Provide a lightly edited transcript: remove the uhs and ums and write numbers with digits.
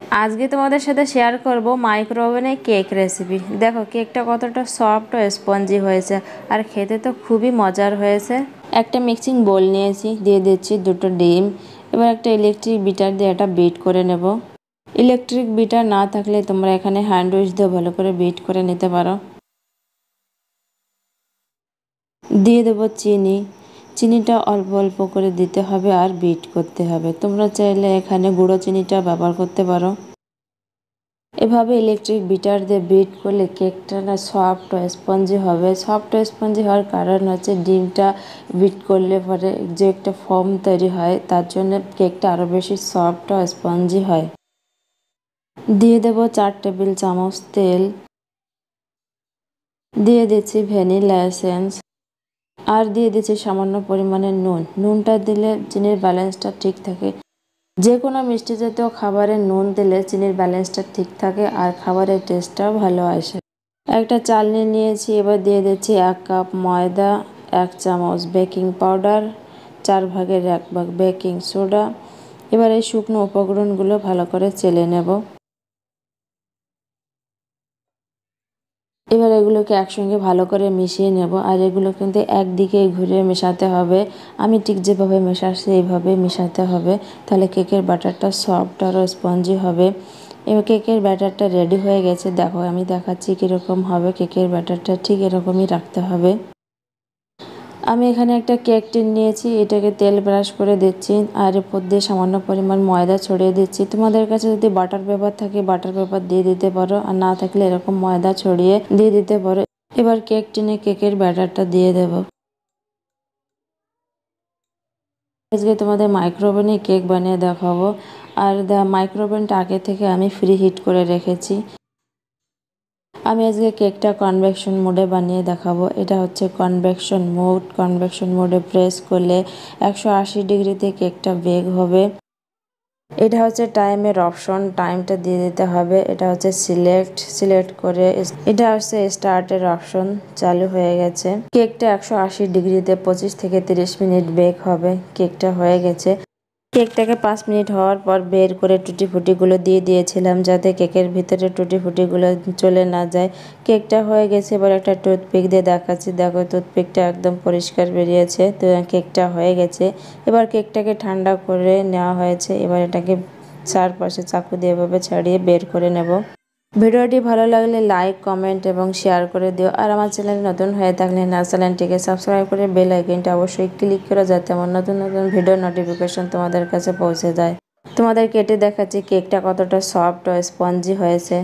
আজকে তোমাদের সাথে শেয়ার করব মাইক্রো ওভেনে কেক রেসিপি। দেখো কেকটা কতটা সফট ও স্পঞ্জি হয়েছে, আর খেতে তো খুবই মজার হয়েছে। একটা মিক্সিং বোল নিয়েছি, দিয়ে দিচ্ছি 2টো ডিম। এবার একটা ইলেকট্রিক বিটার দিয়ে এটা বিট করে নেব। ইলেকট্রিক বিটার না থাকলে তোমরা এখানে হ্যান্ড উইচ দিয়ে ভালো করে বিট করে নিতে পারো। দিয়ে দেবো চিনি। চিনিটা অল্প অল্প করে দিতে হবে আর বিট করতে হবে। তোমরা চাইলে এখানে গুঁড়ো চিনিটা ব্যবহার করতে পারো। এভাবে ইলেকট্রিক বিটার দিয়ে বিট করলে কেকটা না সফট ও স্পঞ্জি হবে। সফট ও স্পঞ্জি হওয়ার কারণ হচ্ছে ডিমটা বিট করলে পরে যে একটা ফোম তৈরি হয়, তার জন্য কেকটা আরও বেশি সফট ও স্পঞ্জি হয়। দিয়ে দেবো 4 টেবিল চামচ তেল। দিয়ে দিচ্ছি ভ্যানিলা এসেন্স। আর দিয়ে দিচ্ছি সামান্য পরিমাণে নুন। নুনটা দিলে চিনির ব্যালেন্সটা ঠিক থাকে। যে কোনো মিষ্টি জাতীয় খাবারে নুন দিলে চিনির ব্যালেন্সটা ঠিক থাকে আর খাবারের টেস্টটাও ভালো আসে। একটা চালনি নিয়েছি, এবার দিয়ে দিচ্ছি 1 কাপ ময়দা, 1 চামচ বেকিং পাউডার, 1/4 ভাগ বেকিং সোডা। এবার এই শুকনো উপকরণগুলো ভালো করে চেলে নেব। এবার এগুলোকে একসঙ্গে ভালো করে মিশিয়ে নেব, আর এগুলো কিন্তু একদিকে ঘুরে মেশাতে হবে। আমি ঠিক যেভাবে মেশাচ্ছি এইভাবে মেশাতে হবে, তাহলে কেকের ব্যাটারটা সফট আর স্পঞ্জি হবে। এবার কেকের ব্যাটারটা রেডি হয়ে গেছে। দেখো আমি দেখাচ্ছি কীরকম হবে। কেকের ব্যাটারটা ঠিক এরকমই রাখতে হবে। আমি এখানে একটা কেক টিন নিয়েছি, এটাকে তেল ব্রাশ করে দিচ্ছি আর এরপর দিয়ে সামান্য পরিমাণ ময়দা ছড়িয়ে দিচ্ছি। তোমাদের কাছে যদি বাটার পেপার থাকে বাটার পেপার দিয়ে দিতে পারো, আর না থাকলে এরকম ময়দা ছড়িয়ে দিয়ে দিতে পারো। এবার কেক টিনে কেকের ব্যাটারটা দিয়ে দেব। আজকে তোমাদের মাইক্রোওভেনে কেক বানিয়ে দেখাবো। আর মাইক্রোওভেনটা আগে থেকে আমি ফ্রি হিট করে রেখেছি। আমি আজকে কেকটা কনভেকশন মোডে বানিয়ে দেখাবো। এটা হচ্ছে কনভেকশন মোড। কনভেকশন মোডে প্রেস করলে 180 ডিগ্রিতে কেকটা বেক হবে। এটা হচ্ছে টাইমের অপশন, টাইমটা দিয়ে দিতে হবে। এটা হচ্ছে সিলেক্ট করে এটা হচ্ছে স্টার্টের অপশন। চালু হয়ে গেছে। কেকটা 180 ডিগ্রিতে 25 থেকে 30 মিনিট বেক হবে। কেকটা হয়ে গেছে। কেকটাকে 5 মিনিট হওয়ার পর বের করে টুটি ফুটিগুলো দিয়ে দিয়েছিলাম, যাতে কেকের ভিতরে টুটি ফুটিগুলো চলে না যায়। কেকটা হয়ে গেছে। এবার একটা টুথপিক দিয়ে দেখাচ্ছি। দেখো টুথপিকটা একদম পরিষ্কার বেরিয়েছে। তো কেকটা হয়ে গেছে। এবার কেকটাকে ঠান্ডা করে নেওয়া হয়েছে। এবার এটাকে চারপাশে চাকু দিয়ে এভাবে ছাড়িয়ে বের করে নেব। ভিডিওটি ভালো লাগলে লাইক, কমেন্ট এবং শেয়ার করে দিও। আর আমার চ্যানেল নতুন হয়ে থাকলে চ্যানেলটিকে সাবস্ক্রাইব করে বেল আইকনটা অবশ্যই ক্লিক করো, যাতে আমার নতুন নতুন ভিডিও নোটিফিকেশন তোমাদের কাছে পৌঁছে যায়। তোমাদের কেটে দেখাচ্ছি কেকটা কতটা সফট ও স্পঞ্জি হয়েছে।